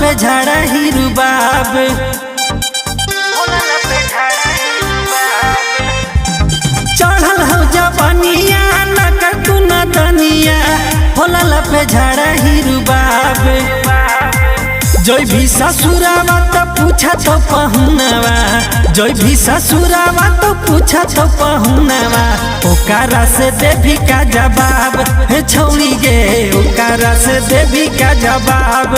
पे झाड़ा ही रुबाब चढ़ल हो जबनिया न कर तू न दनिया होला पे झाड़ा ही रुबाब जोई भी ससुरावा तो पूछा तो पहुनवा जोई भी ससुरावा तो पूछा तो पहुनवा ओकरा से देवी का जवाब छौड़ी गे ओकरा से देवी का जवाब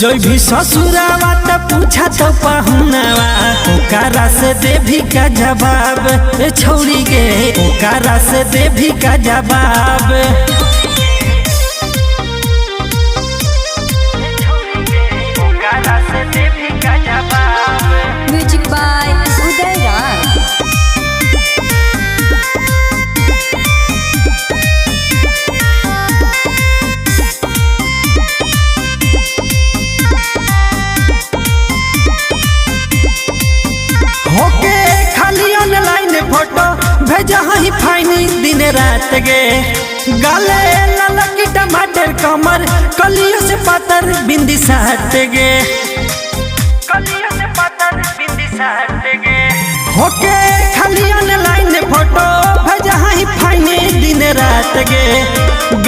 जोई भी ससुरावा तो पूछा तो पहुनवा ओकरा से देवी का जवाब छौड़ी गे ओकरा से देवी का जवाब म्यूजिक बाय उदय राज। होके खाली ऑनलाइन फोटो भेजा ही फाइनी दिन रात गे गाले ललकी टमाटर कमर कलियों से पातर बिंदी साट गे होके खाली ऑनलाइन फोटो भेजा ही फाइनी दिन रात गे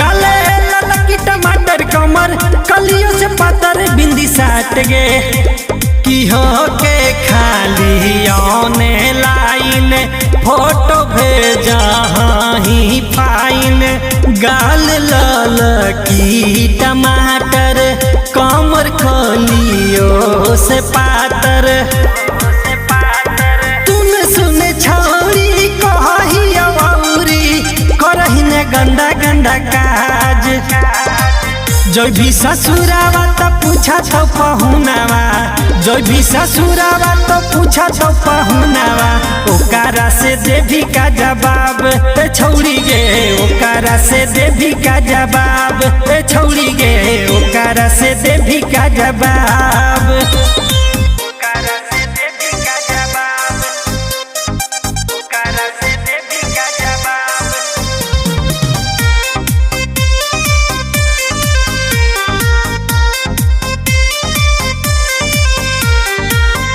गाले ललकी टमाटर कमर कलियों से पातर बिंदी साट गे की होके खाली ऑनलाइन फोटो भेजा ही फाइन गाल लाल की टमाटर कमर खोलियो से पातर तुम सुन छोरी कही औरी करही ने गंदा गंदा काज जो भी ससुरावा तो पूछा तो पहुनवा जो भी ससुरावा तो पूछा तो पहुनवा ओकरा से देवी का जवाब छौड़ी गे ओकरा से देवी का जवाब छौड़ी गे ओकरा से देवी का जवाब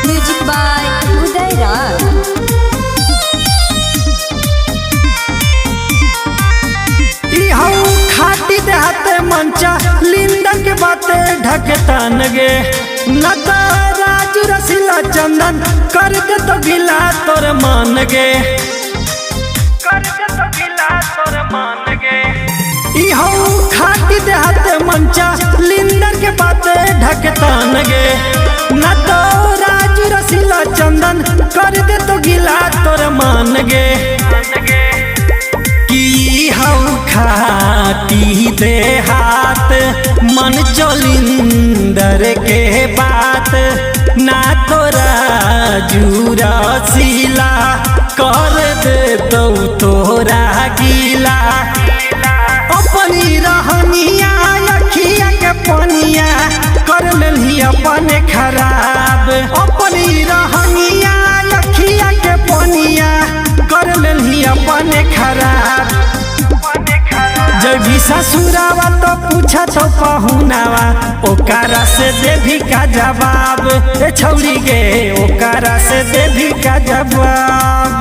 म्यूजिक बाय उदय राज। खाटी देहाते मंचा लिंदा के बाते ढकतान गे न तो राजू रसीला चंदन कर दे तो गिला तोर मान गे खाटी देहाते मंचा लिंदा के बाते ढकतान गे न तो राजू रसीला चंदन कर दे तो गिला तोर मान गे की हऊ खाटी दे हाथ मन चलिंदर के बात ना तोरा जूरा सीला कर दे तो तोरा गीला अपनी रहनिया अखिया के पनिया कर लेली अपने खराब अपनी रहनिया अखिया के पनिया कर लेली अपने खराब जब भी ससुरावा तो पूछा तो पहुनवा ओकरा से देवी का जवाब छौड़ी गे ओकरा से देवी का जवाब।